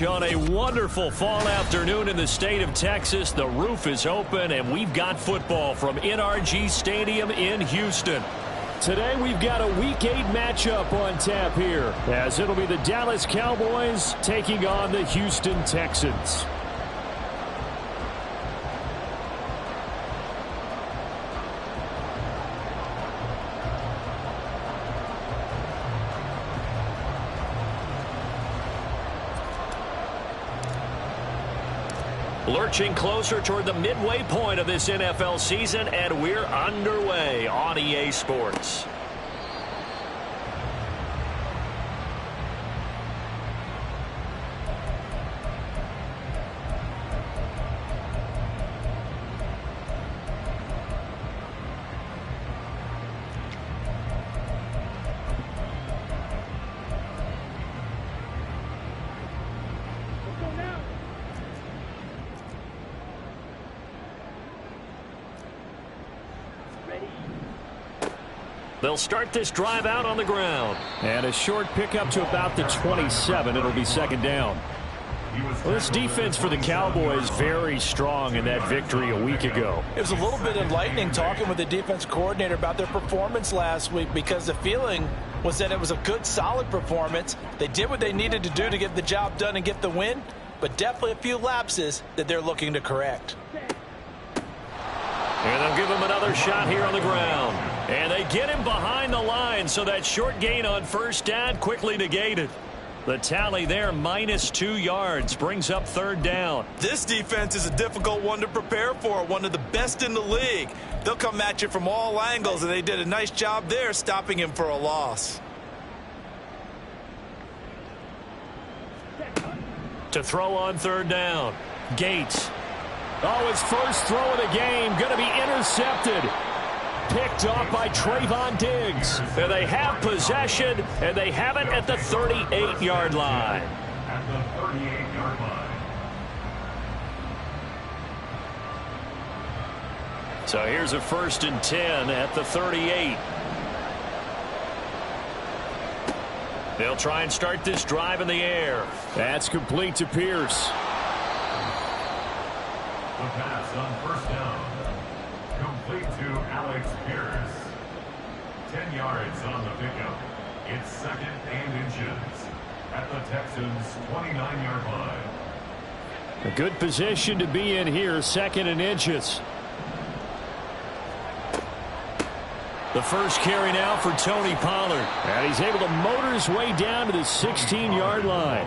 On a wonderful fall afternoon in the state of Texas, the roof is open, and we've got football from NRG Stadium in Houston. Today we've got a Week 8 matchup on tap here, as it'll be the Dallas Cowboys taking on the Houston Texans. Lurching closer toward the midway point of this NFL season, and we're underway on EA Sports. They'll start this drive out on the ground. And a short pickup to about the 27. It'll be second down. Well, this defense for the Cowboys very strong in that victory a week ago. It was a little bit enlightening talking with the defense coordinator about their performance last week, because the feeling was that it was a good, solid performance. They did what they needed to do to get the job done and get the win, but definitely a few lapses that they're looking to correct. And they'll give him another shot here on the ground. And they get him behind the line, so that short gain on first down quickly negated. The tally there, -2 yards, brings up third down. This defense is a difficult one to prepare for, one of the best in the league. They'll come at you from all angles, and they did a nice job there stopping him for a loss. To throw on third down, Gates. Oh, his first throw of the game, going to be intercepted. Picked off by Trayvon Diggs. And they have possession, and they have it at the 38-yard line. At the 38-yard line. So here's a 1st and 10 at the 38. They'll try and start this drive in the air. That's complete to Pierce. The pass on first down. Complete to Alex Pierce. 10 yards on the pickup. It's 2nd and inches at the Texans' 29-yard line. A good position to be in here, 2nd and inches. The first carry now for Tony Pollard. And he's able to motor his way down to the 16-yard line.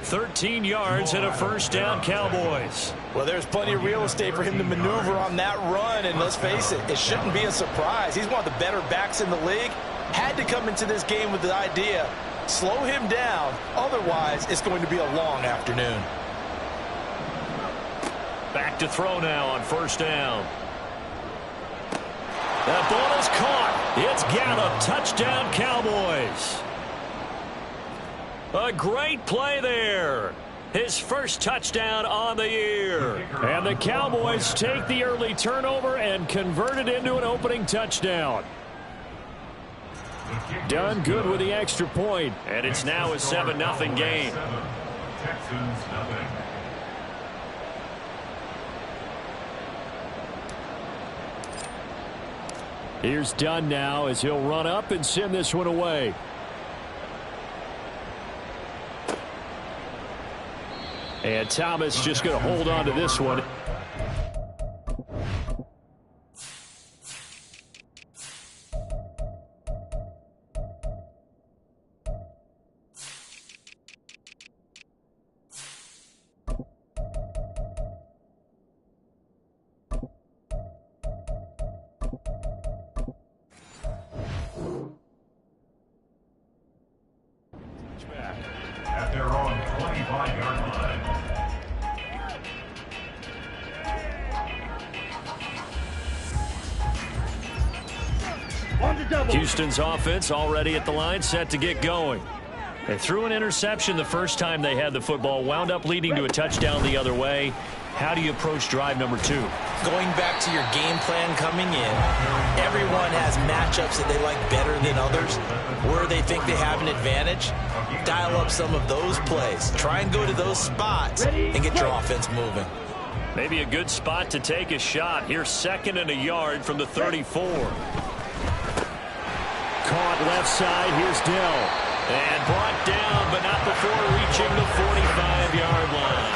13 yards and a first down, Cowboys. Well, there's plenty of real estate for him to maneuver on that run, and let's face it, it shouldn't be a surprise. He's one of the better backs in the league. Had to come into this game with the idea, slow him down, otherwise it's going to be a long afternoon. Back to throw now on first down. That ball is caught. It's Gallup. Touchdown, Cowboys. A great play there. His first touchdown on the year. And the Cowboys take the early turnover and convert it into an opening touchdown. Done good with the extra point. And it's now a 7-0 game. Texans nothing. Here's Dunn now as he'll run up and send this one away. And Thomas just going to hold on to this one. At their own 25-yard line. Houston's offense already at the line, set to get going. They threw an interception the first time they had the football, wound up leading to a touchdown the other way. How do you approach drive number 2? Going back to your game plan coming in, everyone has matchups that they like better than others. Where they think they have an advantage, dial up some of those plays. Try and go to those spots and get your offense moving. Maybe a good spot to take a shot. Here's 2nd and a yard from the 34. Caught left side. Here's Dell. And brought down, but not before reaching the 45-yard line.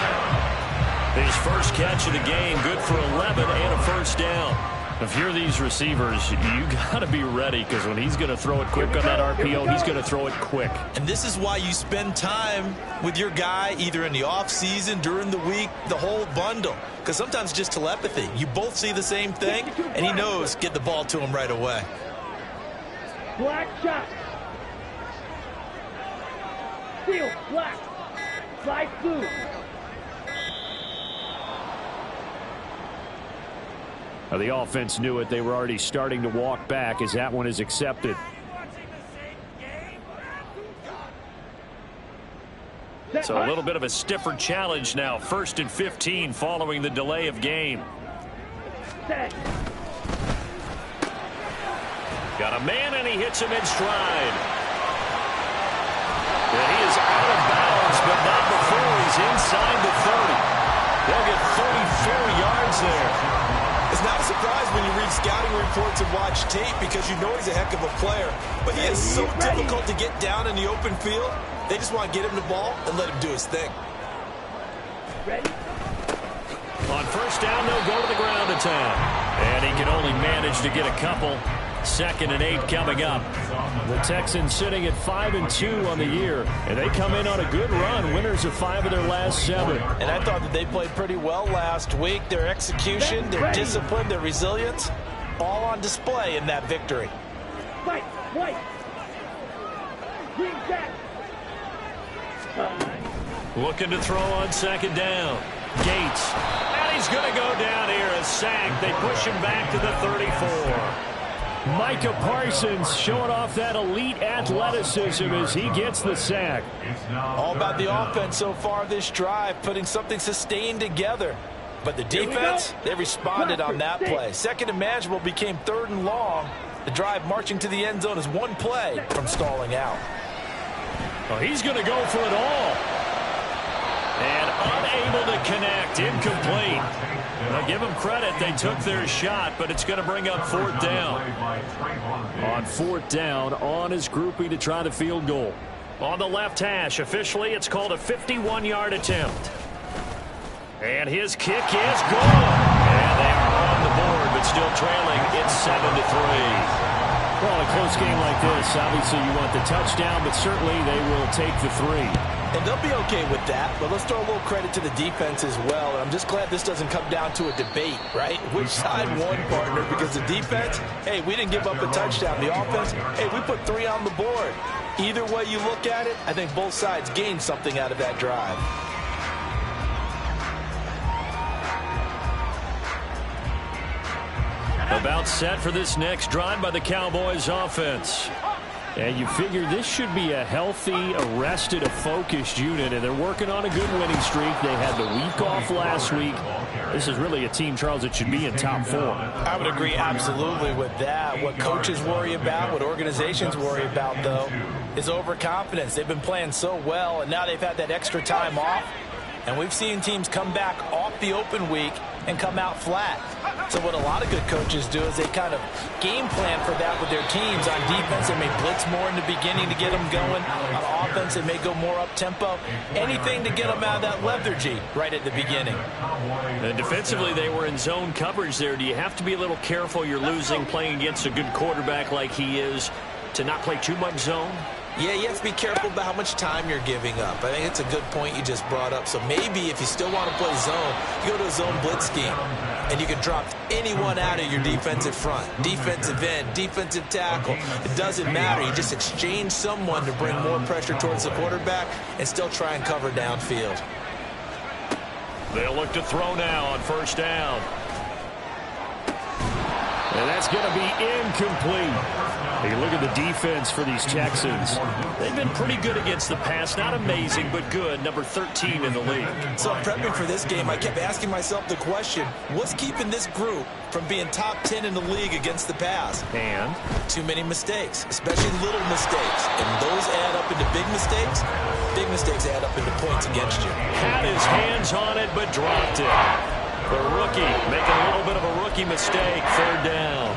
His first catch of the game, good for 11 and a first down. If you're these receivers, you got to be ready, because when he's going to throw it quick on that RPO, he's going to throw it quick. And this is why you spend time with your guy either in the offseason, during the week, the whole bundle. Because sometimes it's just telepathy. You both see the same thing, and he knows get the ball to him right away. Black shot. Steel, black. Slide blue. Now, the offense knew it. They were already starting to walk back as that one is accepted. So a little bit of a stiffer challenge now. 1st and 15 following the delay of game. Got a man, and he hits him in stride. And he is out of bounds, but not before he's inside the 30. They'll get 34 yards there. It's not a surprise when you read scouting reports and watch tape, because you know he's a heck of a player. But he is so difficult to get down in the open field. They just want to get him the ball and let him do his thing. Ready? On first down, they'll go to the ground attack. And he can only manage to get a couple. 2nd and 8 coming up. The Texans sitting at 5-2 on the year, and they come in on a good run. Winners of 5 of their last 7. And I thought that they played pretty well last week. Their execution, their discipline, their resilience, all on display in that victory. Fight, white. Green jack. Looking to throw on 2nd down. Gates. And he's going to go down here. A sack. They push him back to the 34. Micah Parsons showing off that elite athleticism as he gets the sack. All about the offense so far this drive, putting something sustained together. But the defense, they responded on that play. 2nd and manageable became 3rd and long. The drive marching to the end zone is one play from stalling out. Oh, he's going to go for it all. And unable to connect. Incomplete. Now, give them credit. They took their shot, but it's going to bring up 4th down. On 4th down, on his groupie to try the field goal. On the left hash, officially, it's called a 51-yard attempt. And his kick is good. And they are on the board, but still trailing. It's 7-3. Well, a close game like this, obviously you want the touchdown, but certainly they will take the 3. And they'll be okay with that, but let's throw a little credit to the defense as well. And I'm just glad this doesn't come down to a debate, right? Which side won, partner? Because the defense, hey, we didn't give up a touchdown. The offense, hey, we put 3 on the board. Either way you look at it, I think both sides gained something out of that drive. About set for this next drive by the Cowboys offense. And you figure this should be a healthy, arrested, a focused unit, and they're working on a good winning streak. They had the week off last week. This is really a team, Charles, that should be in top 4. I would agree absolutely with that. What coaches worry about, what organizations worry about, though, is overconfidence. They've been playing so well, and now they've had that extra time off. And we've seen teams come back off the open week and come out flat. So what a lot of good coaches do is they kind of game plan for that with their teams. On defense, they may blitz more in the beginning to get them going. On offense, they may go more up-tempo. Anything to get them out of that lethargy right at the beginning. And defensively, they were in zone coverage there. Do you have to be a little careful? You're losing playing against a good quarterback like he is to not play too much zone? Yeah, you have to be careful about how much time you're giving up. I think it's a good point you just brought up. So maybe if you still want to play zone, you go to a zone blitz scheme, and you can drop anyone out of your defensive front. Defensive end, defensive tackle. It doesn't matter. You just exchange someone to bring more pressure towards the quarterback and still try and cover downfield. They'll look to throw now on first down. And that's going to be incomplete. You look at the defense for these Texans. They've been pretty good against the pass. Not amazing, but good. Number 13 in the league. So prepping for this game, I kept asking myself the question, what's keeping this group from being top 10 in the league against the pass? And? Too many mistakes, especially little mistakes. And those add up into big mistakes. Big mistakes add up into points against you. Had his hands on it, but dropped it. The rookie making a little bit of a rookie mistake. Third down.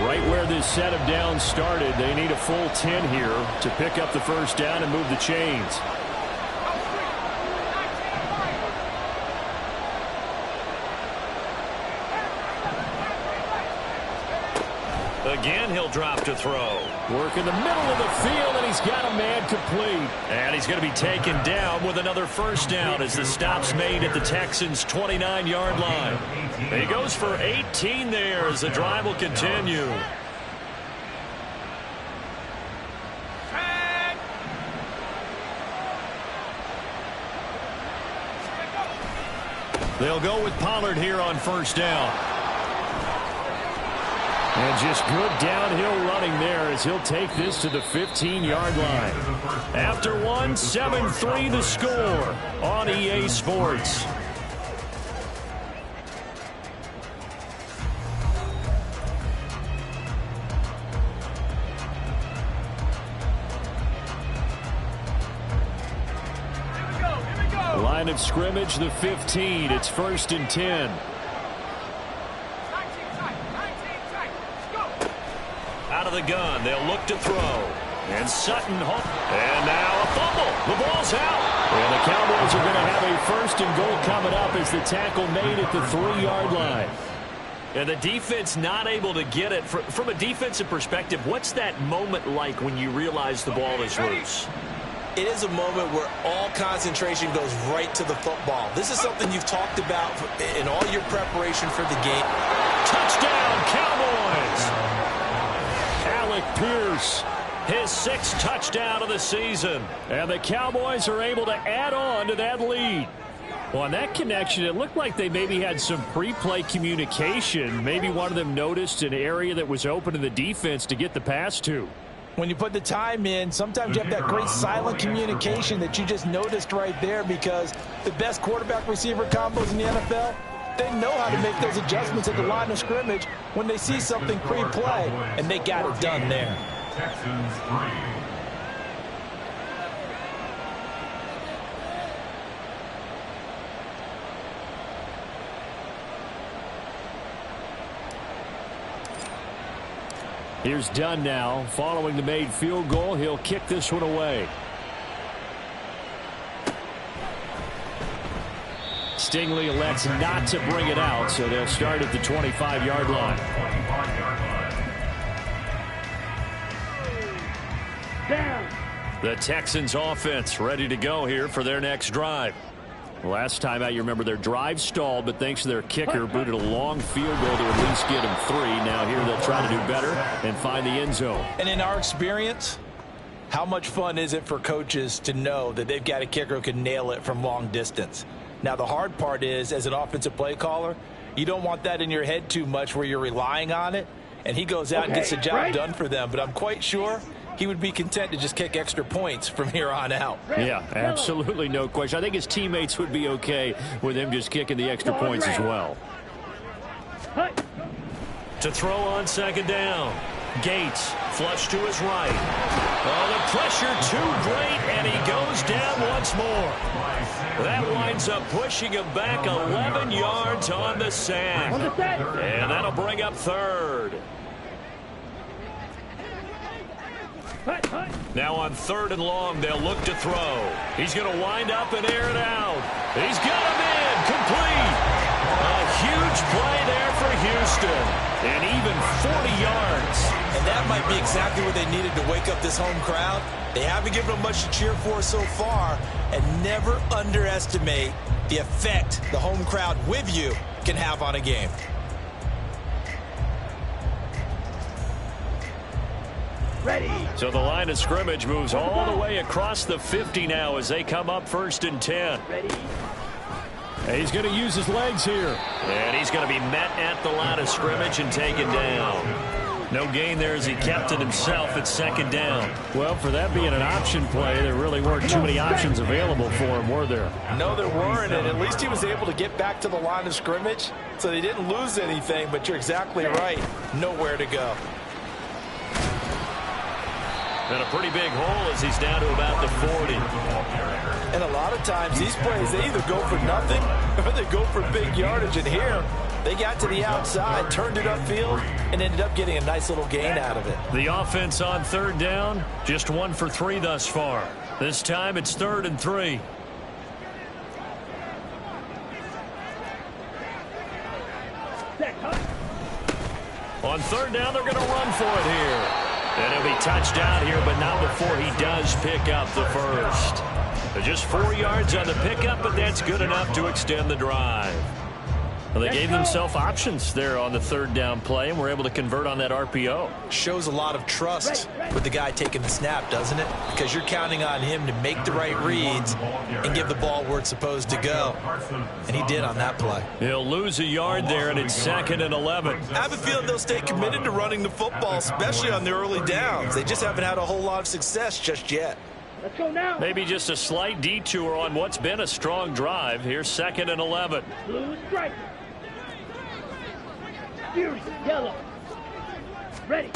Right where this set of downs started, they need a full 10 here to pick up the first down and move the chains. Again, he'll drop to throw. Work in the middle of the field, and he's got a man complete. And he's going to be taken down with another first down as the stop's made at the Texans' 29-yard line. He goes for 18 there as the drive will continue. They'll go with Pollard here on first down. And just good downhill running there as he'll take this to the 15-yard line. After one, 7-3 the score on EA Sports. Line of scrimmage, the 15. It's 1st and 10. Out of the gun, they'll look to throw. And Sutton, and now a fumble. The ball's out. And the Cowboys are going to have a 1st and goal coming up as the tackle made at the 3-yard line. And the defense not able to get it. From a defensive perspective, what's that moment like when you realize the ball is loose? It is a moment where all concentration goes right to the football. This is something you've talked about in all your preparation for the game. Touchdown, Cowboys! Alec Pierce, his 6th touchdown of the season. And the Cowboys are able to add on to that lead. Well, on that connection, it looked like they maybe had some pre-play communication. Maybe one of them noticed an area that was open to the defense to get the pass to. When you put the time in, sometimes you have that great silent communication that you just noticed right there, because the best quarterback-receiver combos in the NFL, they know how to make those adjustments at the line of scrimmage when they see something pre-play, and they got it done there. Texans 3. Here's Dunn now. Following the made field goal, he'll kick this one away. Stingley elects not to bring it out, so they'll start at the 25-yard line. Down. The Texans offense ready to go here for their next drive. Last time out, you remember their drive stalled, but thanks to their kicker, booted a long field goal to at least get them 3. Now here they'll try to do better and find the end zone. And in our experience, how much fun is it for coaches to know that they've got a kicker who can nail it from long distance? Now, the hard part is, as an offensive play caller, you don't want that in your head too much where you're relying on it, and he goes out and gets the job done for them. But I'm quite sure he would be content to just kick extra points from here on out. Yeah, absolutely no question. I think his teammates would be okay with him just kicking the extra points as well. To throw on 2nd down. Gates, flush to his right. Oh, the pressure too great, and he goes down once more. That winds up pushing him back 11 yards on the sack. And that'll bring up 3rd. Now on 3rd and long, they'll look to throw. He's going to wind up and air it out. He's got him in, complete. A huge play there for Houston, and even 40 yards. And that might be exactly what they needed to wake up this home crowd. They haven't given them much to cheer for so far, and never underestimate the effect the home crowd with you can have on a game. Ready. So the line of scrimmage moves all the way across the 50 now as they come up 1st and 10. Ready. And he's going to use his legs here. And he's going to be met at the line of scrimmage and taken down. No gain there as he kept it himself at 2nd down. Well, for that being an option play, there really weren't too many options available for him, were there? No, there weren't, and at least he was able to get back to the line of scrimmage, so they didn't lose anything, but you're exactly right. Nowhere to go. And a pretty big hole as he's down to about the 40. And a lot of times, these plays, they either go for nothing or they go for big yardage, and here, they got to the outside, turned it upfield, and ended up getting a nice little gain out of it. The offense on 3rd down, just 1 for 3 thus far. This time it's 3rd and 3. On 3rd down, they're going to run for it here. And he'll be touched down here, but not before he does pick up the first. Just 4 yards on the pickup, but that's good enough to extend the drive. Well, they gave themselves options there on the 3rd down play, and were able to convert on that RPO. Shows a lot of trust with the guy taking the snap, doesn't it? Because you're counting on him to make the right reads and give the ball where it's supposed to go. And he did on that play. He'll lose a yard there, and it's 2nd and 11. I have a feeling they'll stay committed to running the football, especially on the early downs. They just haven't had a whole lot of success just yet. Let's go now. Maybe just a slight detour on what's been a strong drive. Here's 2nd and 11. Blue stripe. Fury, yellow. Ready.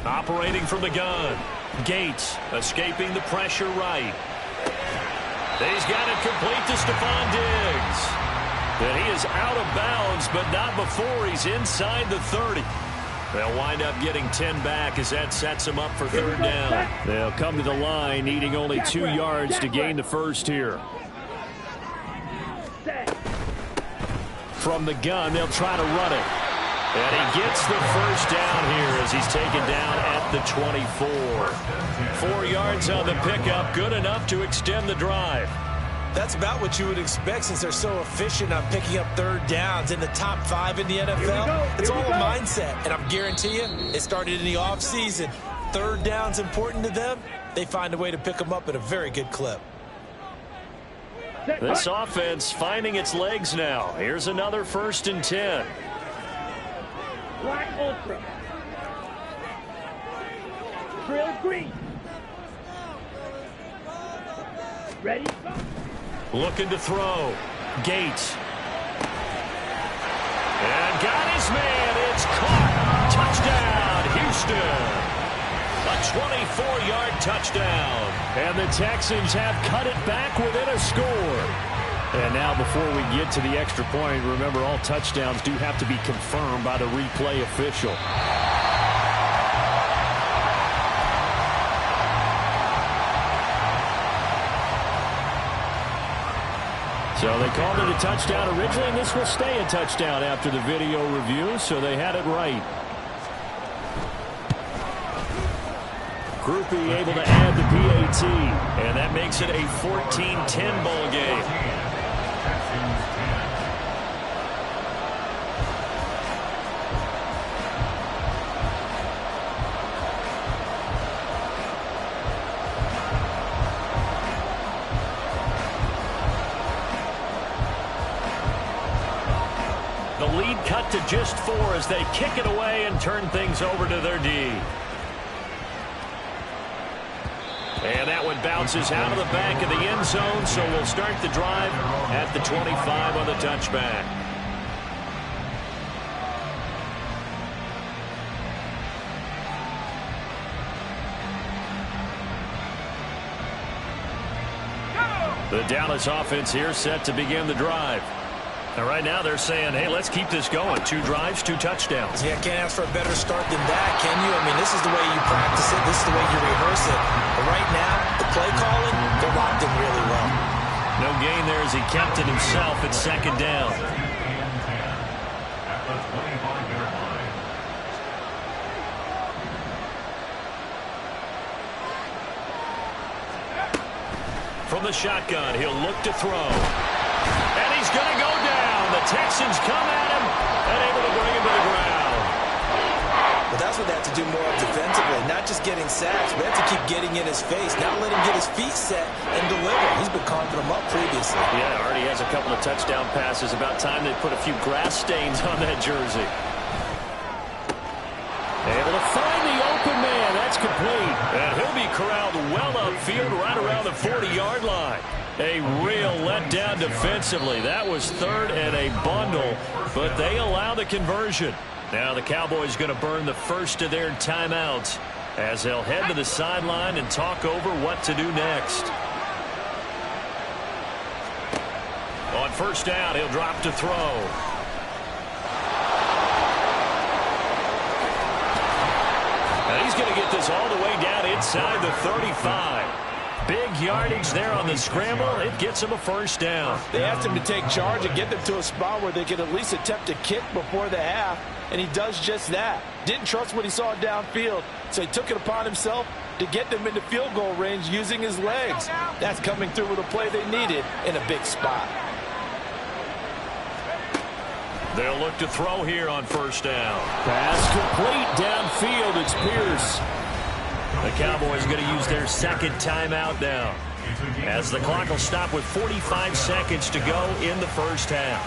Operating from the gun. Gates escaping the pressure right. He's got it complete to Stephon Diggs. And he is out of bounds, but not before he's inside the 30. They'll wind up getting 10 back as that sets him up for 3rd down. They'll come to the line, needing only 2 yards to gain the first here. From the gun, they'll try to run it. And he gets the first down here as he's taken down at the 24. 4 yards on the pickup, good enough to extend the drive. That's about what you would expect since they're so efficient on picking up 3rd downs in the top 5 in the NFL. It's all a mindset, and I guarantee you, it started in the offseason. 3rd down's important to them. They find a way to pick them up at a very good clip. This offense finding its legs now. Here's another 1st and 10. Black Ultra. Drill green. Ready? Looking to throw. Gates. And got his man. It's caught. Touchdown, Houston. A 24-yard touchdown. And the Texans have cut it back within a score. And now before we get to the extra point, remember all touchdowns do have to be confirmed by the replay official. So they called it a touchdown originally, and this will stay a touchdown after the video review, so they had it right. Groupie able to add the PAT, and that makes it a 14-10 ball game. The lead cut to just 4 as they kick it away and turn things over to their D. And that one bounces out of the back of the end zone, so we'll start the drive at the 25 on the touchback. The Dallas offense here set to begin the drive. And right now they're saying, hey, let's keep this going. 2 drives, 2 touchdowns. Yeah, can't ask for a better start than that, can you? I mean, this is the way you practice it. This is the way you rehearse it. But right now, the play calling, they're locked in really well. No gain there as he kept it himself at 2nd down. From the shotgun, he'll look to throw. And he's going to go down. The Texans come at him and able to bring him to the ground. Well, that's also have to do more of defensively, not just getting sacks, but have to keep getting in his face. Now let him get his feet set and deliver. He's been carving them up previously. Yeah, already has a couple of touchdown passes. About time they put a few grass stains on that jersey. Able to find the open man. That's complete. And he'll be corralled well upfield right around the 40-yard line. A real letdown defensively. That was third and a bundle, but they allow the conversion. Now the Cowboys going to burn the first of their timeouts as they'll head to the sideline and talk over what to do next. On first down, he'll drop to throw. And he's going to get this all the way down inside the 35. Big yardage there on the scramble. It gets him a first down. They asked him to take charge and get them to a spot where they could at least attempt a kick before the half, and he does just that. Didn't trust what he saw downfield, so he took it upon himself to get them into field goal range using his legs. That's coming through with a play they needed in a big spot. They'll look to throw here on first down. Pass complete downfield. It's Pierce. The Cowboys are going to use their second timeout now, as the clock will stop with 45 seconds to go in the first half.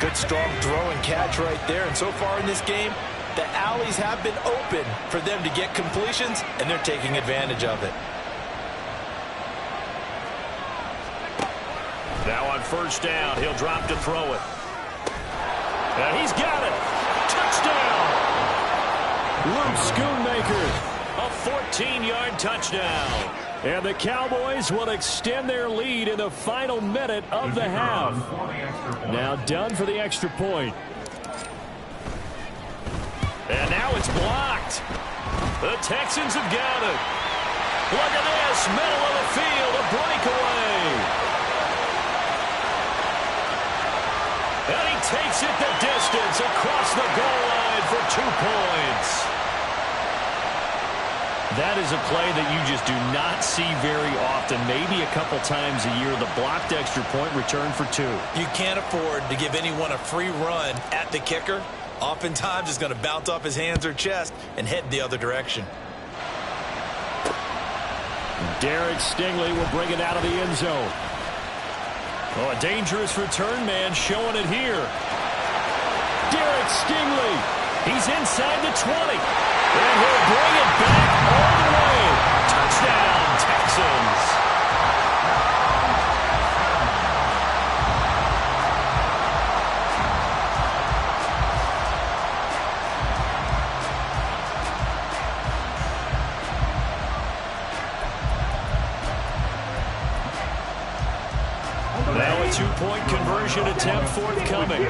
Good strong throw and catch right there. And so far in this game, the alleys have been open for them to get completions, and they're taking advantage of it. Now on first down, he'll drop to throw it. And he's got it. Touchdown. Luke Schoonmaker. A 14-yard touchdown. And the Cowboys will extend their lead in the final minute of the half. Now done for the extra point. And now it's blocked. The Texans have got it. Look at this. Middle of the field. A breakaway. And he takes it the distance across the goal line for 2 points. That is a play that you just do not see very often, maybe a couple times a year. The blocked extra point return for 2. You can't afford to give anyone a free run at the kicker. Oftentimes, it's going to bounce off his hands or chest and head the other direction. Derek Stingley will bring it out of the end zone. Oh, a dangerous return man showing it here. Derek Stingley. He's inside the 20. And he'll bring it back all the way. Touchdown, Texans. Now a 2-point conversion attempt forthcoming.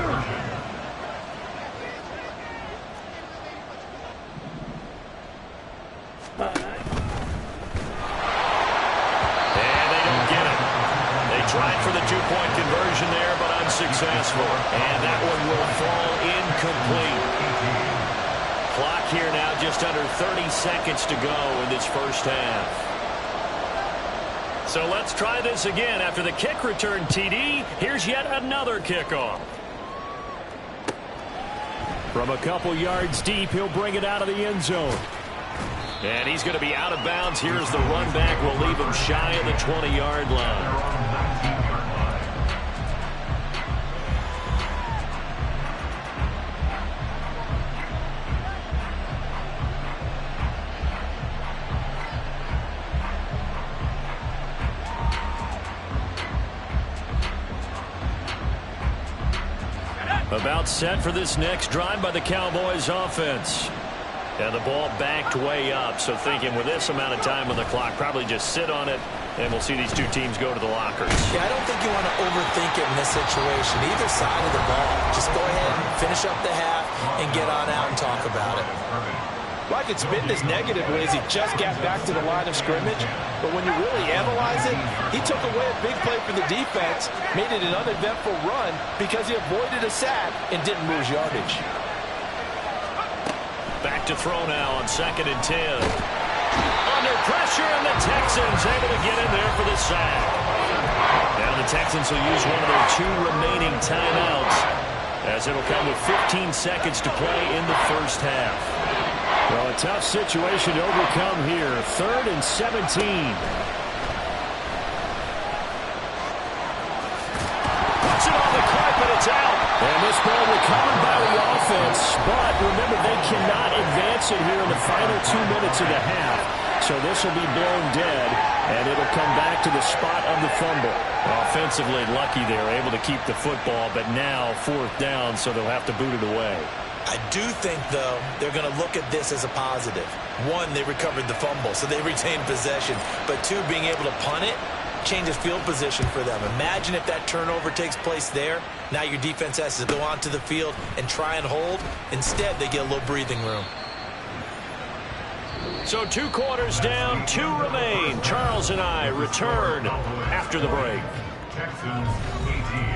Tried for the 2-point conversion there, but unsuccessful. And that one will fall incomplete. Clock here now just under 30 seconds to go in this first half. So let's try this again. After the kick return TD, here's yet another kickoff. From a couple yards deep, he'll bring it out of the end zone. And he's going to be out of bounds. Here's the run back. Will leave him shy of the 20-yard line. About set for this next drive by the Cowboys offense. And the ball backed way up, so thinking with this amount of time on the clock, probably just sit on it, and we'll see these two teams go to the lockers. Yeah, I don't think you want to overthink it in this situation, either side of the ball. Just go ahead and finish up the half and get on out and talk about it. Like it's been this negatively as he just got back to the line of scrimmage, but when you really analyze it, he took away a big play for the defense, made it an uneventful run because he avoided a sack and didn't lose yardage. Back to throw now on 2nd and 10. Under pressure, and the Texans able to get in there for the sack. Now the Texans will use one of their 2 remaining timeouts, as it'll come with 15 seconds to play in the first half. Well, a tough situation to overcome here. 3rd and 17. Puts it on the carpet. It's out. And this ball recovered by the offense. But remember, they cannot advance it here in the final 2 minutes of the half. So this will be blown dead, and it'll come back to the spot of the fumble. Offensively lucky they were able to keep the football, but now 4th down, so they'll have to boot it away. I do think, though, they're going to look at this as a positive. 1, they recovered the fumble, so they retained possession. But 2, being able to punt it changes field position for them. Imagine if that turnover takes place there. Now your defense has to go onto the field and try and hold. Instead, they get a little breathing room. So 2 quarters down, 2 remain. Charles and I return after the break. Texans 18.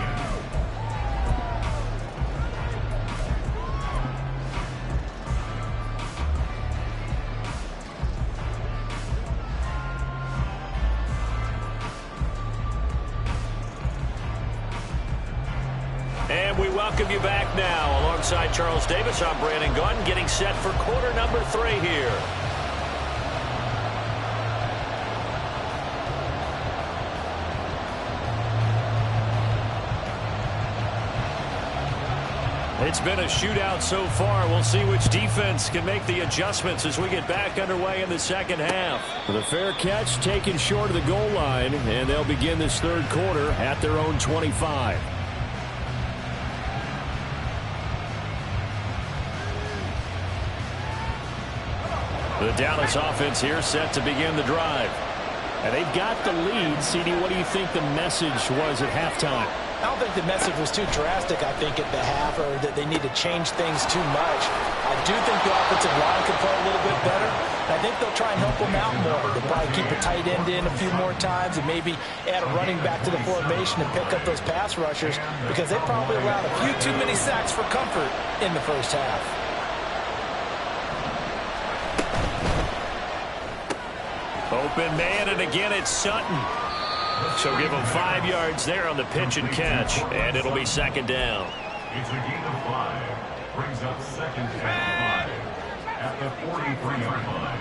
And we welcome you back now. Alongside Charles Davis, I'm Brandon Gunn, getting set for quarter number 3 here. It's been a shootout so far. We'll see which defense can make the adjustments as we get back underway in the second half. The fair catch taken short of the goal line, and they'll begin this 3rd quarter at their own 25. The Dallas offense here set to begin the drive. And they've got the lead. CD, what do you think the message was at halftime? I don't think the message was too drastic, I think, at the half, or that they need to change things too much. I do think the offensive line can play a little bit better. I think they'll try and help them out more. They'll probably keep a tight end in a few more times and maybe add a running back to the formation and pick up those pass rushers, because they probably allowed a few too many sacks for comfort in the first half. Open man, and again it's Sutton. So give him 5 yards there on the pitch and catch, and it'll be 2nd down. It's a gain of 5. Brings up 2nd and 5 at the 43-yard line.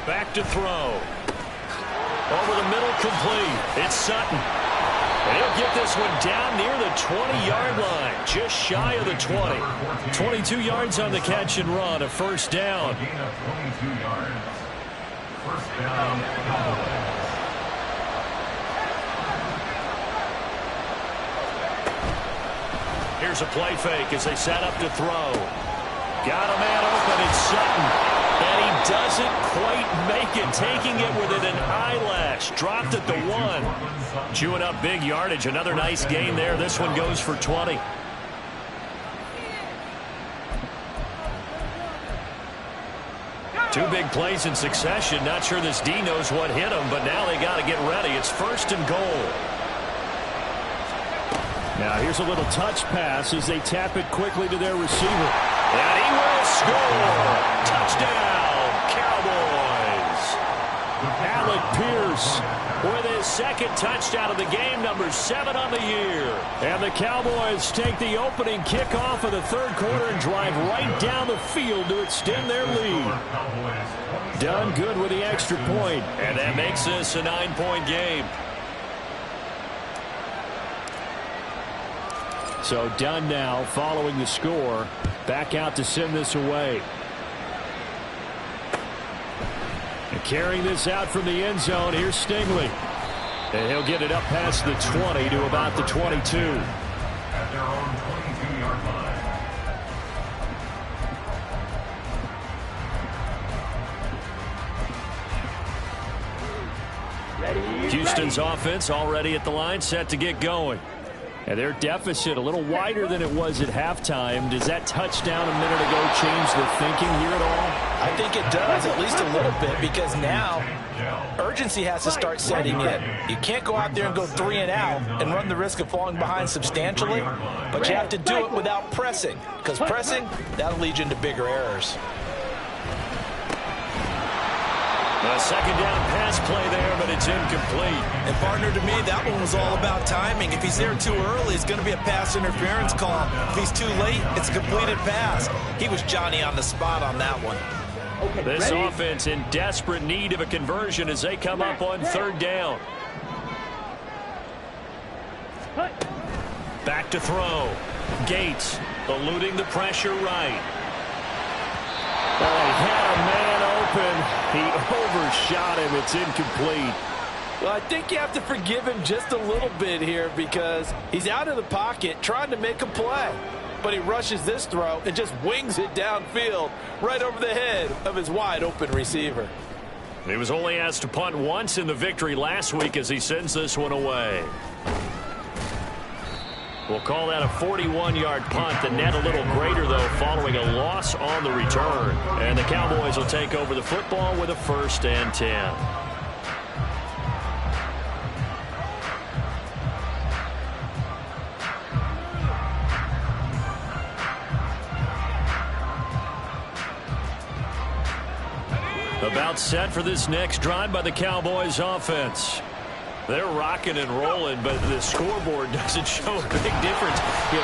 Back to throw. Over the middle, complete. It's Sutton. And he'll get this one down near the 20-yard line, just shy of the 20. 22 yards on the catch and run, a 1st down. Gain of 22 yards. 1st down, Cowboys. Here's a play fake as they set up to throw. Got a man open, it's Sutton. And he doesn't quite make it, taking it within an eyelash. Dropped at the 1. Chewing up big yardage. Another nice gain there. This one goes for 20. Two big plays in succession. Not sure this D knows what hit him, but now they got to get ready. It's 1st and goal. Now here's a little touch pass as they tap it quickly to their receiver. And he will score. Touchdown, Cowboys. Alec Pierce with his 2nd touchdown of the game, number 7 on the year. And the Cowboys take the opening kickoff of the 3rd quarter and drive right down the field to extend their lead. Done good with the extra point, and that makes this a 9-point game. So done now following the score. Back out to send this away. And carrying this out from the end zone, here's Stingley. And he'll get it up past the 20 to about the 22. At their own 22-yard line. Ready? Houston's offense already at the line, set to get going. And their deficit a little wider than it was at halftime. Does that touchdown a minute ago change the thinking here at all? I think it does, at least a little bit, because now urgency has to start setting in. You can't go out there and go 3 and out and run the risk of falling behind substantially, but you have to do it without pressing, because pressing, that'll lead you into bigger errors. A second down pass play there, but it's incomplete. And partner, to me, that one was all about timing. If he's there too early, it's going to be a pass interference call. If he's too late, it's a completed pass. He was Johnny on the spot on that one. Okay, this ready? offense in desperate need of a conversion as they come up on third down. Back to throw. Gates eluding the pressure right. Oh, he had a man open. He overshot him. It's incomplete. Well, I think you have to forgive him just a little bit here because he's out of the pocket trying to make a play. But he rushes this throw and just wings it downfield right over the head of his wide-open receiver. He was only asked to punt once in the victory last week as he sends this one away. We'll call that a 41-yard punt. The net a little greater, though, following a loss on the return. And the Cowboys will take over the football with a 1st and 10. About set for this next drive by the Cowboys offense. They're rocking and rolling, but the scoreboard doesn't show a big difference.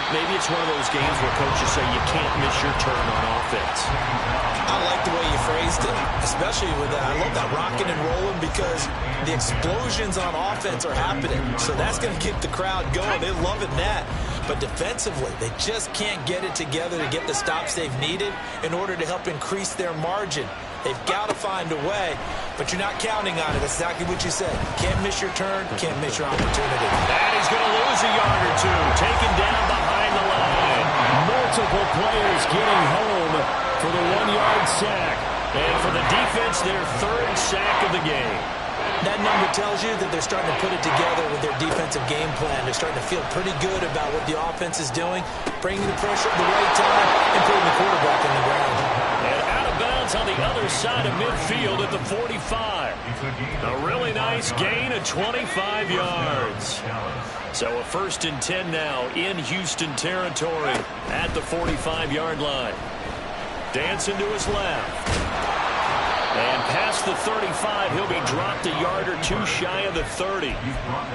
Maybe it's one of those games where coaches say you can't miss your turn on offense. I like the way you phrased it, especially with that. I love that rocking and rolling because the explosions on offense are happening. So that's going to keep the crowd going. They're loving that. But defensively, they just can't get it together to get the stops they've needed in order to help increase their margin. They've got to find a way, but you're not counting on it. That's exactly what you said. Can't miss your turn, can't miss your opportunity. And he's going to lose a yard or two. Taken down behind the line. Multiple players getting home for the 1-yard sack. And for the defense, their 3rd sack of the game. That number tells you that they're starting to put it together with their defensive game plan. They're starting to feel pretty good about what the offense is doing, bringing the pressure at the right time, and putting the quarterback in the ground. And out of bounds on the other side of midfield at the 45. A really nice gain of 25 yards. So a 1st and 10 now in Houston territory at the 45-yard line. Dancing to his left. And past the 35, he'll be dropped a yard or two shy of the 30.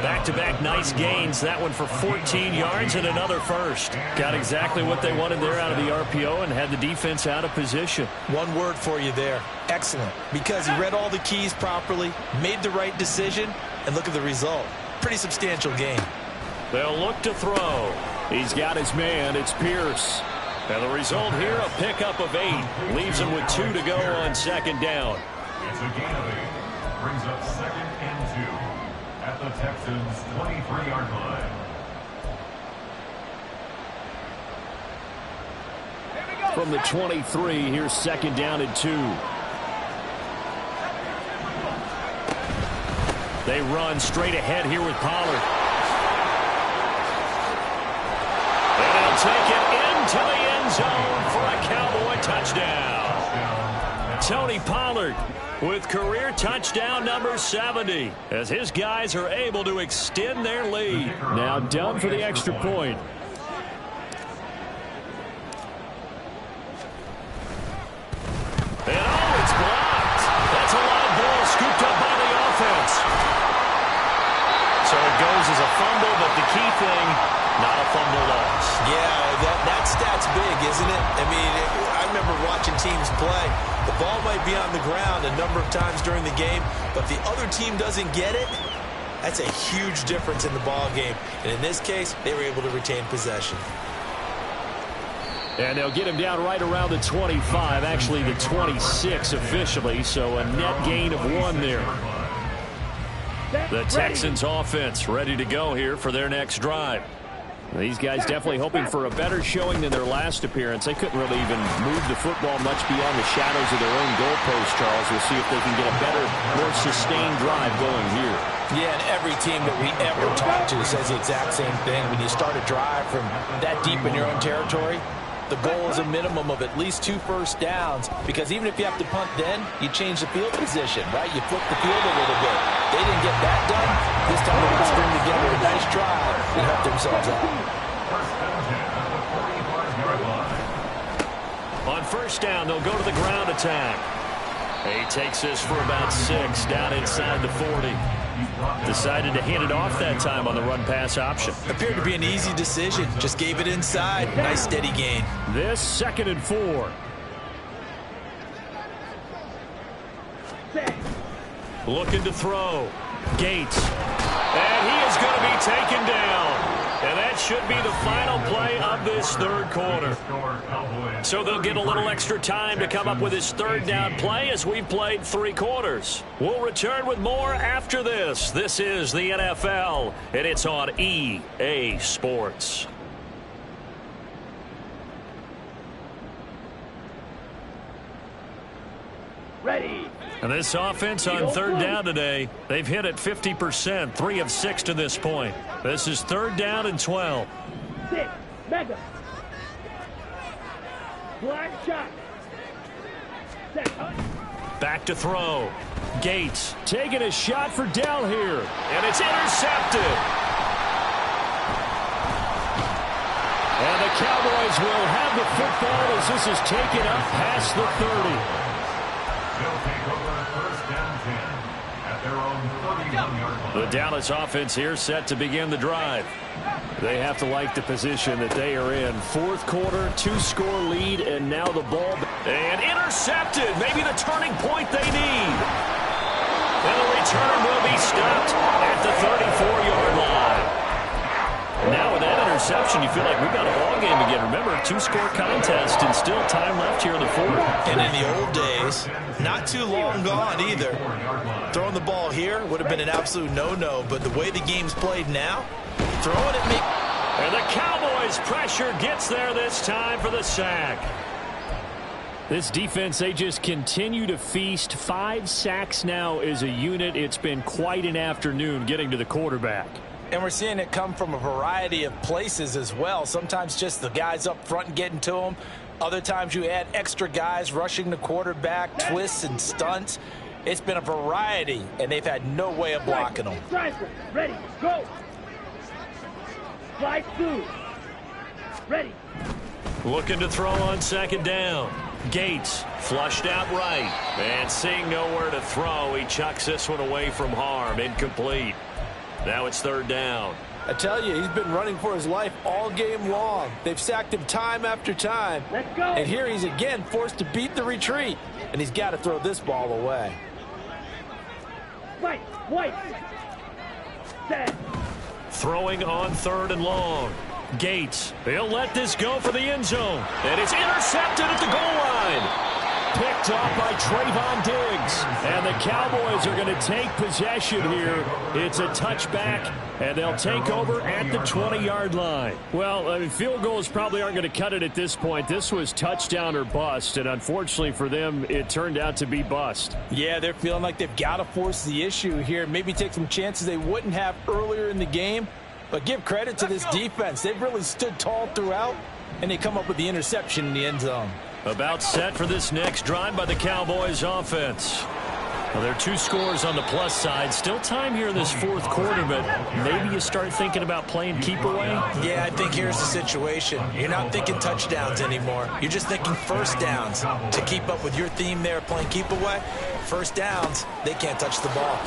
Back-to-back nice gains. That one for 14 yards and another 1st. Got exactly what they wanted there out of the RPO and had the defense out of position. One word for you there. Excellent. Because he read all the keys properly, made the right decision, and look at the result. Pretty substantial gain. They'll look to throw. He's got his man. It's Pierce. And the result here, a pickup of 8. Leaves him with 2 to go on 2nd down. It's a gain of 8. Brings up 2nd and 2 at the Texans' 23-yard line. From the 23, here's 2nd down and 2. They run straight ahead here with Pollard. And he'll take it into the end zone for a Cowboy touchdown. Tony Pollard with career touchdown number 70 as his guys are able to extend their lead. Now down for the extra point. And oh, it's blocked. That's a loud ball scooped up by the offense. So it goes as a fumble, but the key thing, not a fumble loss. Yeah, that stat's big, isn't it? I mean, I remember watching teams play. The ball might be on the ground a number of times during the game, but if the other team doesn't get it, that's a huge difference in the ball game. And in this case, they were able to retain possession. And they'll get him down right around the 25, actually the 26 officially, so a net gain of 1 there. The Texans offense ready to go here for their next drive. These guys definitely hoping for a better showing than their last appearance. They couldn't really even move the football much beyond the shadows of their own goalpost, Charles. We'll see if they can get a better, more sustained drive going here. Yeah, and every team that we ever talk to says the exact same thing. When you start a drive from that deep in your own territory, the goal is a minimum of at least 2 first downs, because even if you have to punt then, you change the field position, right? You flip the field a little bit. They didn't get that done. This time they can string together a nice drive and help themselves out. On 1st down, they'll go to the ground attack. He takes this for about 6 down inside the 40. Decided to hand it off that time on the run-pass option. Appeared to be an easy decision. Just gave it inside. Nice steady gain. This 2nd and 4. Looking to throw. Gates. And he is going to be taken down. And that should be the final play of this 3rd quarter. So they'll get a little extra time to come up with his 3rd down play as we've played 3 quarters. We'll return with more after this. This is the NFL, and it's on EA Sports. Ready. And this offense on 3rd down today, they've hit it 50%, 3 of 6 to this point. This is 3rd down and 12. 6. Mega. Black shot. Set. Back to throw. Gates taking a shot for Dell here. And it's intercepted. And the Cowboys will have the football as this is taken up past the 30. They'll take over 1st down 10 at their own 31-yard line. The Dallas offense here set to begin the drive. They have to like the position that they are in. 4th quarter, 2-score lead, and now the ball. And intercepted. Maybe the turning point they need. And the return will be stopped at the 34-yard line. Now with that interception, you feel like we've got a ball game again. Remember, 2-score contest and still time left here in the 4th. And in the old days, not too long gone either. Throwing the ball here would have been an absolute no-no, but the way the game's played now, throwing it. And the Cowboys' pressure gets there this time for the sack. This defense, they just continue to feast. 5 sacks now as a unit. It's been quite an afternoon getting to the quarterback. And we're seeing it come from a variety of places as well. Sometimes just the guys up front and getting to them. Other times you add extra guys rushing the quarterback, twists and stunts. It's been a variety, and they've had no way of blocking them. Ready, go. Slide through. Ready. Looking to throw on 2nd down. Gates flushed out right. And seeing nowhere to throw, he chucks this one away from harm. Incomplete. Now it's 3rd down. I tell you, he's been running for his life all game long. They've sacked him time after time. Let's go. And here he's again forced to beat the retreat. And he's got to throw this ball away. White. Set. Throwing on 3rd and long. Gates. He'll let this go for the end zone. And it's intercepted at the goal line. Picked off by Trayvon Diggs. And the Cowboys are going to take possession here. It's a touchback, and they'll take over at the 20-yard line. Well, I mean, field goals probably aren't going to cut it at this point. This was touchdown or bust, and unfortunately for them, it turned out to be bust. Yeah, they're feeling like they've got to force the issue here. Maybe take some chances they wouldn't have earlier in the game. But give credit to this defense. They've really stood tall throughout, and they come up with the interception in the end zone. About set for this next drive by the Cowboys offense. Well, there are 2 scores on the plus side. Still time here in this 4th quarter, but maybe you start thinking about playing keep away? Yeah, I think here's the situation. You're not thinking touchdowns anymore. You're just thinking 1st downs. To keep up with your theme there, playing keep away, 1st downs, they can't touch the ball.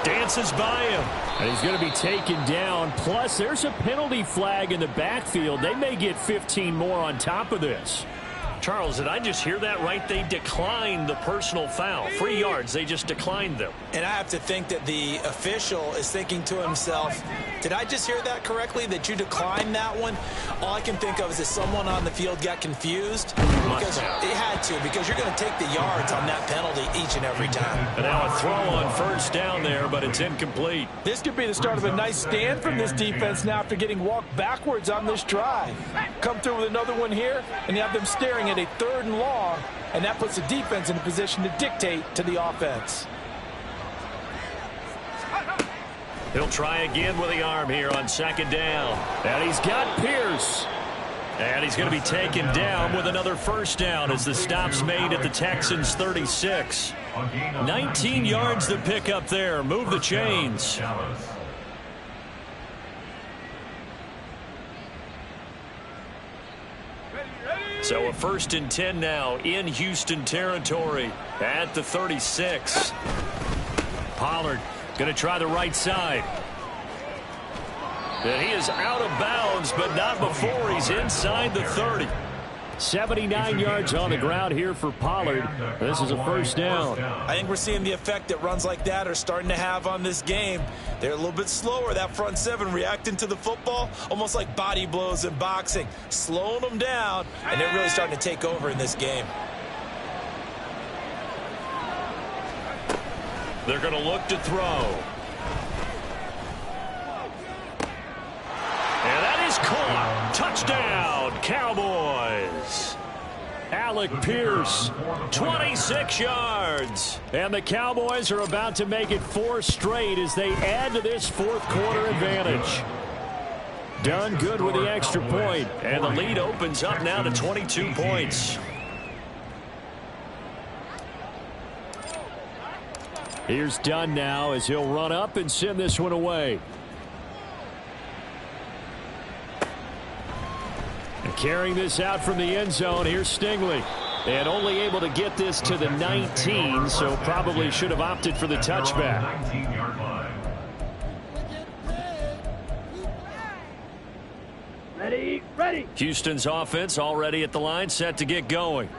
Dances by him. And he's going to be taken down. Plus, there's a penalty flag in the backfield. They may get 15 more on top of this. Charles, did I just hear that right? They declined the personal foul. 3 yards, they just declined them. And I have to think that the official is thinking to himself, did I just hear that correctly, that you declined that one? All I can think of is that someone on the field got confused. Because it had to, because you're going to take the yards on that penalty each and every time. And now a throw on 1st down there, but it's incomplete. This could be the start of a nice stand from this defense now after getting walked backwards on this drive. Come through with another one here, and you have them staring at a 3rd and long, and that puts the defense in a position to dictate to the offense. He'll try again with the arm here on 2nd down. And he's got Pierce. And he's going to be taken down with another 1st down as the stop's made at the Texans' 36. 19 yards to pick up there. Move the chains. So a 1st and 10 now in Houston territory at the 36. Pollard going to try the right side. And he is out of bounds, but not before he's inside the 30. 79 yards on the ground here for Pollard. This is a 1st down. I think we're seeing the effect that runs like that are starting to have on this game. They're a little bit slower, that front seven, reacting to the football, almost like body blows in boxing, slowing them down, and they're really starting to take over in this game. They're going to look to throw. And that is caught. Touchdown, Cowboys. Alec Pierce, 26 yards. And the Cowboys are about to make it 4 straight as they add to this 4th quarter advantage. Done good with the extra point, and the lead opens up now to 22 points. Here's Dunn now as he'll run up and send this one away. And carrying this out from the end zone, here's Stingley. And only able to get this to the 19, so probably should have opted for the touchback. 19-yard line. Ready. Houston's offense already at the line, set to get going.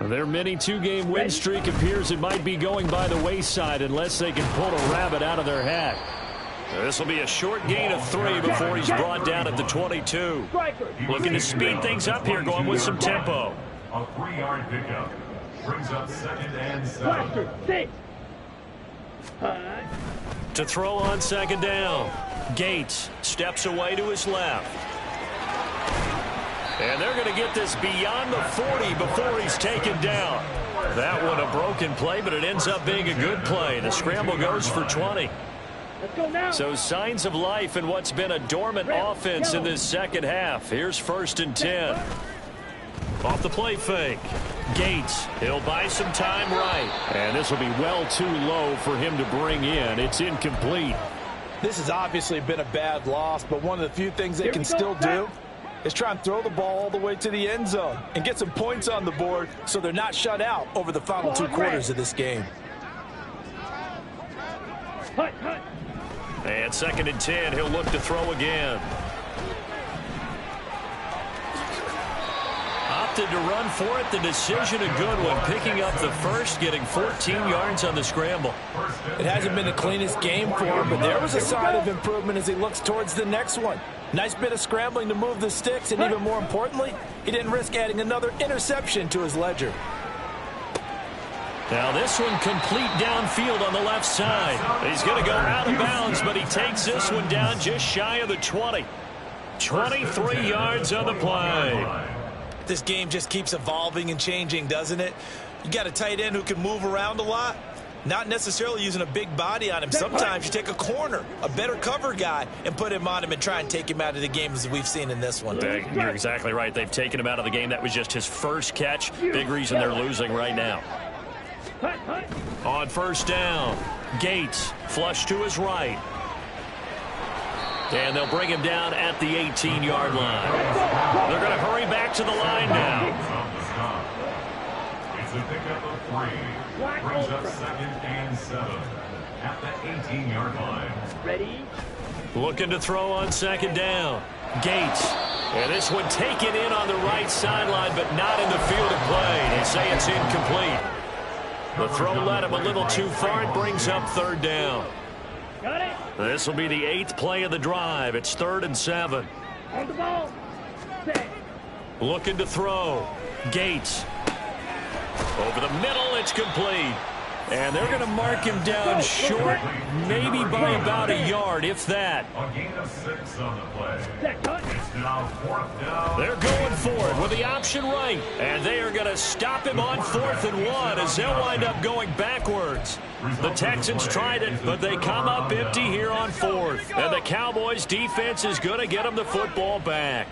Their mini 2-game win streak appears it might be going by the wayside unless they can pull a rabbit out of their hat. This will be a short gain of 3 before he's brought down at the 22. Looking to speed things up here, going with some tempo. A 3-yard pickup brings up 2nd and 7. To throw on 2nd down. Gates steps away to his left. And they're going to get this beyond the 40 before he's taken down. That one a broken play, but it ends up being a good play. The scramble goes for 20. Let's go now. So signs of life in what's been a dormant offense in this 2nd half. Here's 1st and 10. Off the play fake. Gates, he'll buy some time right. And this will be well too low for him to bring in. It's incomplete. This has obviously been a bad loss, but one of the few things they can still do is try and throw the ball all the way to the end zone and get some points on the board so they're not shut out over the final 2 quarters of this game. And 2nd and 10, he'll look to throw again. Opted to run for it. The decision a good one. Picking up the first, getting 14 yards on the scramble. It hasn't been the cleanest game for him, but there was a sign of improvement as he looks towards the next one. Nice bit of scrambling to move the sticks, and even more importantly, he didn't risk adding another interception to his ledger. Now this one complete downfield on the left side. He's going to go out of bounds, but he takes this one down just shy of the 20. 23 yards on the play. This game just keeps evolving and changing, doesn't it? You got a tight end who can move around a lot. Not necessarily using a big body on him. Sometimes you take a corner, a better cover guy, and put him on him and try and take him out of the game as we've seen in this one. You're exactly right. They've taken him out of the game. That was just his first catch. Big reason they're losing right now. On 1st down, Gates flush to his right. And they'll bring him down at the 18-yard line. They're going to hurry back to the line now. It's a pickup of 3. Brings up 2nd and 7 at the 18-yard line. Ready. Looking to throw on 2nd down. Gates. And this one taken in on the right sideline, but not in the field of play. They say it's incomplete. The throw led him a little too far. It brings up 3rd down. Got it. This will be the 8th play of the drive. It's 3rd and 7. On the ball. Set. Looking to throw. Gates. Over the middle, it's complete. And they're going to mark him down short, maybe by about a yard, if that. A gain of 6 on the play. Set. Cut. It's now 4th down. They're going for it with the option right. And they are going to stop him on 4th and 1 as they'll wind up going backwards. The Texans tried it, but they come up empty here on 4th. And the Cowboys defense is going to get them the football back.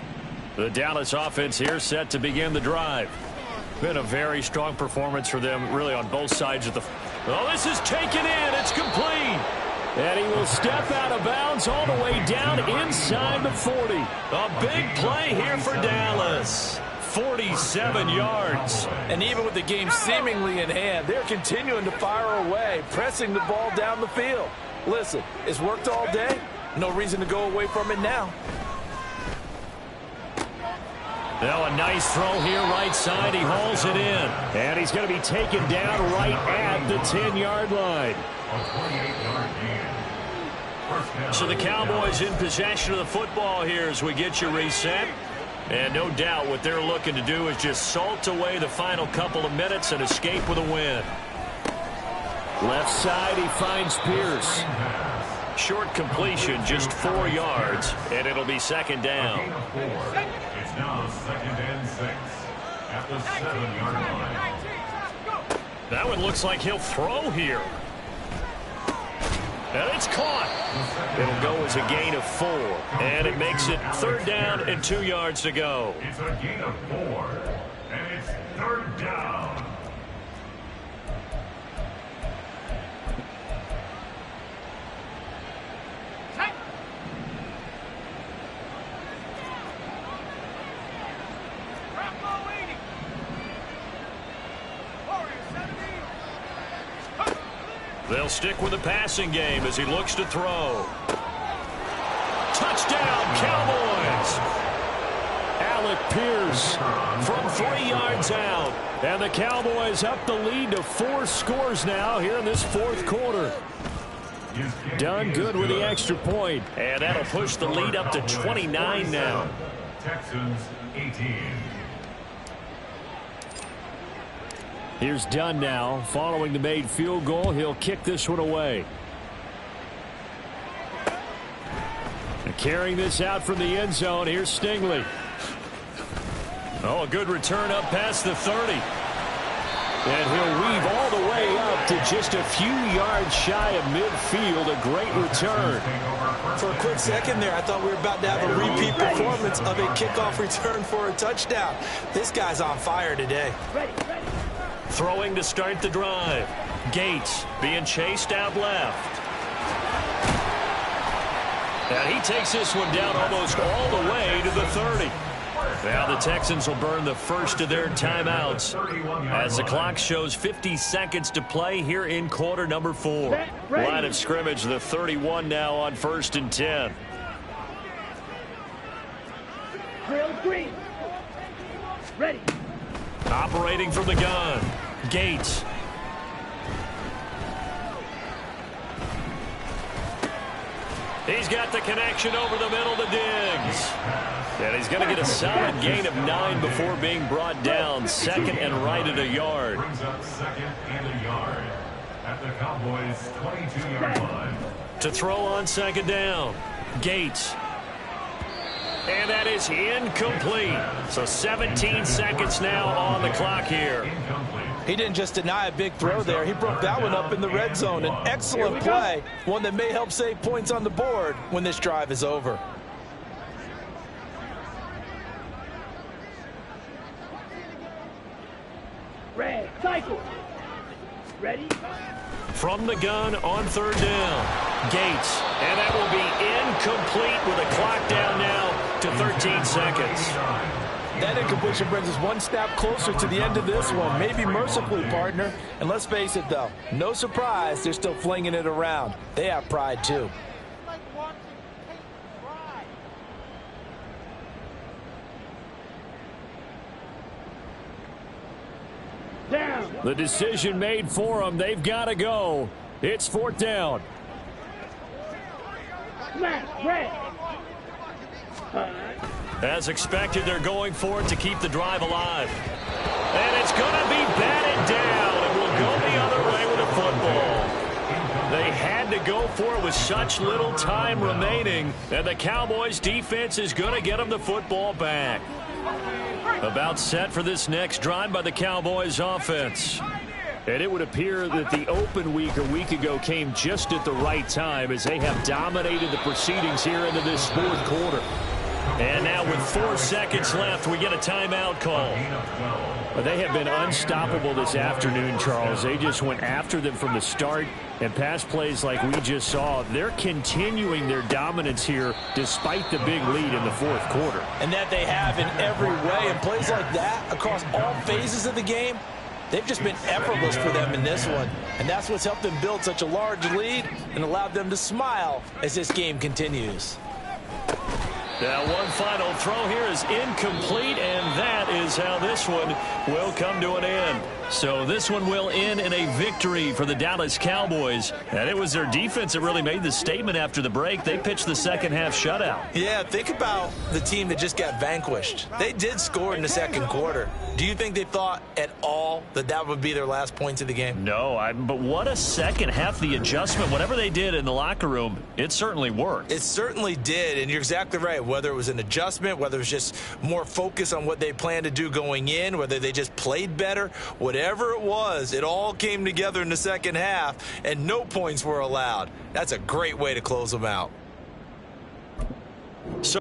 The Dallas offense here set to begin the drive. Been a very strong performance for them, really, on both sides of the... Oh, this is taken in. It's complete. And he will step out of bounds all the way down inside the 40. A big play here for Dallas. 47 yards. And even with the game seemingly in hand, they're continuing to fire away, pressing the ball down the field. Listen, it's worked all day. No reason to go away from it now. Now a nice throw here right side. He hauls it in. And he's going to be taken down right at the 10-yard line. So the Cowboys in possession of the football here as we get you reset. And no doubt what they're looking to do is just salt away the final couple of minutes and escape with a win. Left side, he finds Pierce. Short completion, just 4 yards, and it'll be second down. It's now 2nd and 6 at the 7-yard line. That one looks like he'll throw here. And it's caught. It'll go as a gain of 4. And it makes it 3rd down and 2 yards to go. It's a gain of 4. And it's 3rd down. They'll stick with the passing game as he looks to throw. Touchdown, Cowboys! Alec Pierce from 3 yards out. And the Cowboys up the lead to 4 scores now here in this 4th quarter. Done good with the extra point. And that'll push the lead up to 29 now. Texans 18. Here's Dunn now. Following the made field goal, he'll kick this one away. And carrying this out from the end zone, here's Stingley. Oh, a good return up past the 30. And he'll weave all the way up to just a few yards shy of midfield. A great return. For a quick second there, I thought we were about to have a repeat performance of a kickoff return for a touchdown. This guy's on fire today. Ready. Throwing to start the drive. Gates being chased out left. And he takes this one down almost all the way to the 30. Now the Texans will burn the first of their timeouts as the clock shows 50 seconds to play here in quarter number 4. Line of scrimmage, the 31 now on 1st and 10. Drill green. Ready. Operating from the gun. Gates. He's got the connection over the middle to Diggs. And he's going to get a solid gain of 9 before being brought down. 2nd and right at a yard. Brings up 2nd and a yard at the Cowboys' 22-yard line. To throw on 2nd down. Gates. And that is incomplete. So 17 seconds now on the clock here. He didn't just deny a big throw there. He broke that one up in the red zone. An excellent play. One that may help save points on the board when this drive is over. Red. Cycle. Ready. From the gun on 3rd down. Gates. And that will be incomplete with a clock down now to 13 seconds. That incompletion brings us one step closer to the end of this one. Maybe mercifully, partner. And let's face it, though. No surprise, they're still flinging it around. They have pride, too. Down. The decision made for them. They've got to go. It's 4th down. Smash. Red. As expected, they're going for it to keep the drive alive. And it's going to be batted down. And will go the other way with a football. They had to go for it with such little time remaining. And the Cowboys defense is going to get them the football back. About set for this next drive by the Cowboys offense. And it would appear that the open week a week ago came just at the right time as they have dominated the proceedings here into this 4th quarter. And now with 4 seconds left, we get a timeout call. But they have been unstoppable this afternoon, Charles. They just went after them from the start, and pass plays like we just saw, they're continuing their dominance here despite the big lead in the fourth quarter. And that they have in every way. And plays like that across all phases of the game, they've just been effortless for them in this one. And that's what's helped them build such a large lead and allowed them to smile as this game continues. Now one final throw here is incomplete, and that is how this one will come to an end. So this one will end in a victory for the Dallas Cowboys. And it was their defense that really made the statement after the break. They pitched the second half shutout. Yeah, think about the team that just got vanquished. They did score in the second quarter. Do you think they thought at all that that would be their last points of the game? No, but what a second half. The adjustment, whatever they did in the locker room, it certainly worked. It certainly did, and you're exactly right. Whether it was an adjustment, whether it was just more focus on what they planned to do going in, whether they just played better, whatever it was, it all came together in the second half, and no points were allowed. That's a great way to close them out. So